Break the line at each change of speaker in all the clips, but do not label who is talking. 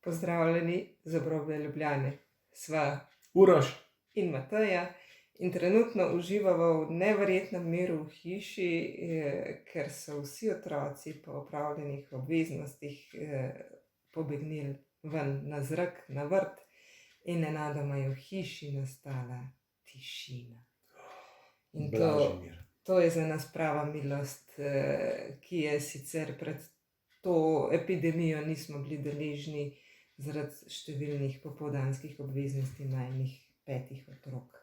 Pozdravljeni z obrobja Ljubljane. Sva
Uroš,
in Mateja in trenutno uživamo v neverjetnem miru v hiši, ker so vsi otroci po opravljenih obveznostih pobegnili ven na zrak, na vrt in nenadoma je v hiši nastala tišina. In
blažen mir.
to je za nas prava milost, ki je sicer pred to epidemijo nismo bili deležni zaradi številnih popoldanskih obveznosti najinih 5 otrok.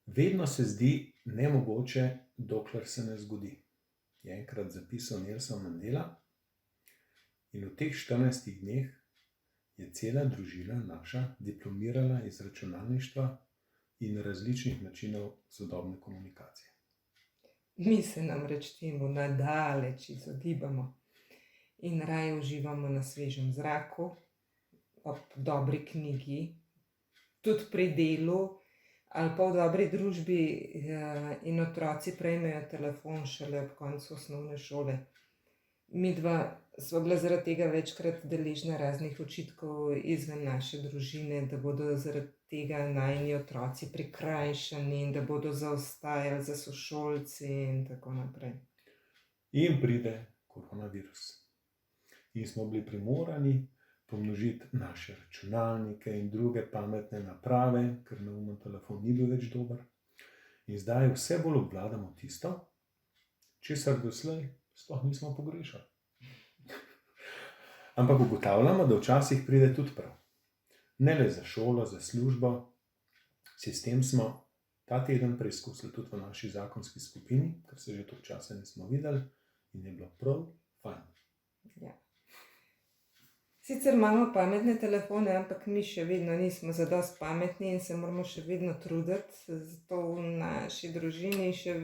Vedno se zdi nemogoče, dokler se ne zgodi. Je enkrat zapisal Nelson Mandela in v teh 14 dneh je cela družina naša diplomirala iz računalništva in različnih načinov sodobne komunikacije.
Mi se namreč temu nadaleč izogibamo in raje uživamo na svežem zraku, ob dobri knjigi, tudi pri delu ali pa v dobri družbi, in otroci prejmejo telefon šele ob koncu osnovne šole. Midva sva bila zaradi tega večkrat deležna raznih očitkov izven naše družine, da bodo zaradi tega najini otroci prikrajšani in da bodo zaostajali za sošolci in tako naprej.
In pride koronavirus. In smo bili primorani pomnožiti naše računalnike in druge pametne naprave, ker neumen telefon ni bil več dober. In zdaj vse bolj obvladamo tisto, česar doslej sploh nismo pogrešali. Ampak ugotavljamo, da včasih pride tudi prav. Ne le za šolo, za službo. Sistem smo ta teden preizkusili tudi v naši zakonski skupini, ker se že toliko časa nismo videli in je bilo prav fajn.
Ja. Sicer imamo pametne telefone, ampak mi še vedno nismo zadosti pametni in se moramo še vedno truditi, zato v naši družini še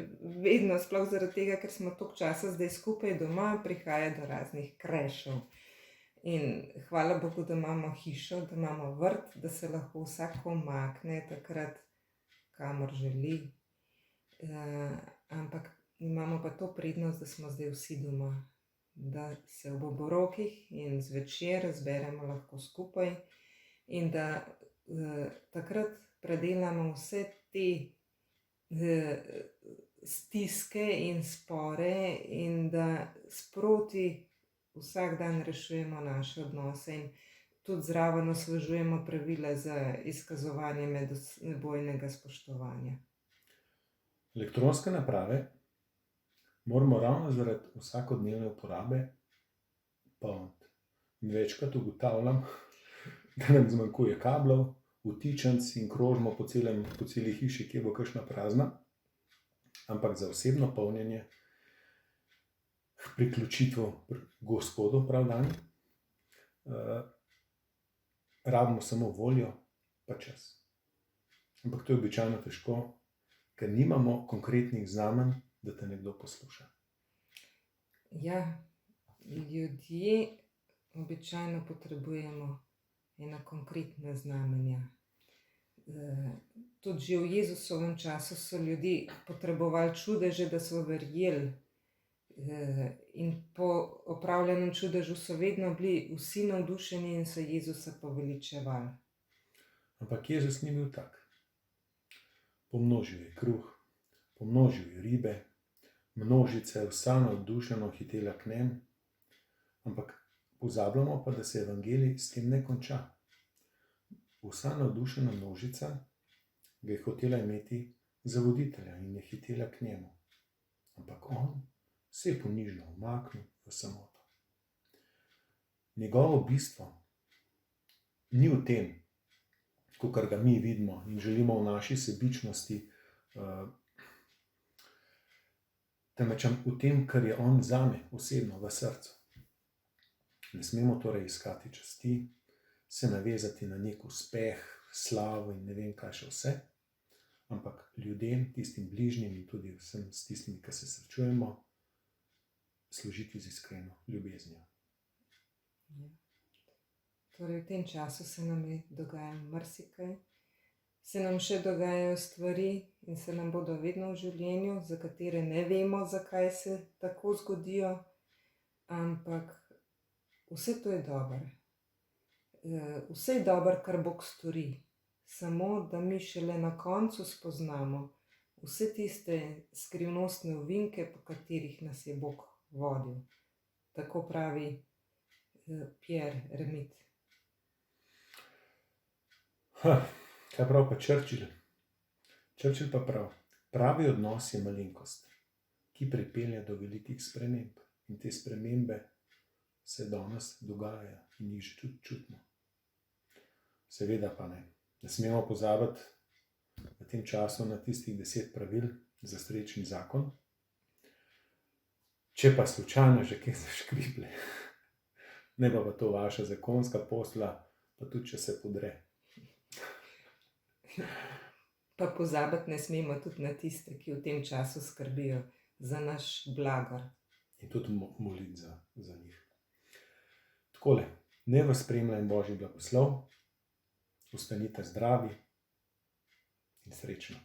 vedno, sploh zaradi tega, ker smo toliko časa zdaj skupaj doma, prihaja do raznih crashov. In hvala Bogu, da imamo hišo, da imamo vrt, da se lahko vsak umakne takrat, kamor želi. Ampak imamo pa to prednost, da smo zdaj vsi doma, da se ob obrokih in zvečer zberemo lahko skupaj in da takrat predelamo vse te stiske in spore in da sproti vsak dan rešujemo naše odnose in tudi zraven osvežujemo pravila za izkazovanje medsebojnega spoštovanja.
Elektronske naprave moramo ravno zaradi vsakodnevne uporabe polniti. In večkrat ugotavljam, da nam zmanjkuje kablov, vtičnic in krožimo po celi hiši, kje bo kakšna prazna. Ampak za osebno polnjenje priključitev Gospodu prav dan, rabimo samo voljo pa čas. Ampak to je običajno težko, ker nimamo konkretnih znamenj, da te nekdo posluša.
Ja, ljudje običajno potrebujemo ena konkretna znamenja. Tudi že v Jezusovem času so ljudje potrebovali čudeže, da so verjeli. In po opravljenem čudežu so vedno bili vsi navdušeni in so Jezusa poveličevali.
Ampak Jezus ni bil tak. Pomnožil je kruh, pomnožil je ribe, množica je vsa navdušeno hitela k njemu, ampak pozabljamo pa, da se evangelij s tem ne konča. Vsa navdušena množica ga je hotela imeti za voditelja in je hitela k njemu. Ampak on se je ponižno umaknil v samoto. Njegovo bistvo ni v tem, kakor ga mi vidimo in želimo v naši sebičnosti, temveč v tem, kar je on zame osebno v srcu. Ne smemo torej iskati časti, se navezati na nek uspeh, slavo in ne vem kaj še vse, ampak ljudem, tistim bližnjim in tudi vsem s tistimi, ki se srečujemo, služiti z iskreno ljubeznijo.
Ja. Torej v tem času se nam je dogajalo marsikaj, se nam še dogajajo stvari in se nam bodo vedno v življenju, za katere ne vemo, zakaj se tako zgodijo, ampak vse to je dobro. vse je dobro, kar Bog stori, samo da mi šele na koncu spoznamo vse tiste skrivnostne ovinke, po katerih nas je Bog vodil. Tako pravi Pierre Remit.
Kaj prav pa Churchill? Churchill pa pravi odnos je malenkost, ki pripelje do velikih sprememb. In te spremembe se danes dogajajo in jih že tudi čutimo. Seveda pa ne smemo pozabiti v tem času na tistih 10 pravil za srečni zakon. Če pa slučajno že kaj zaškriplje, ne pa to vaša zakonska posla, pa tudi če se podre.
Pa pozabiti ne smemo tudi na tiste, ki v tem času skrbijo za naš blagor.
In tudi moliti za njih. Takole, naj vas spremlja en Božji blagoslov, ostanite zdravi in srečno.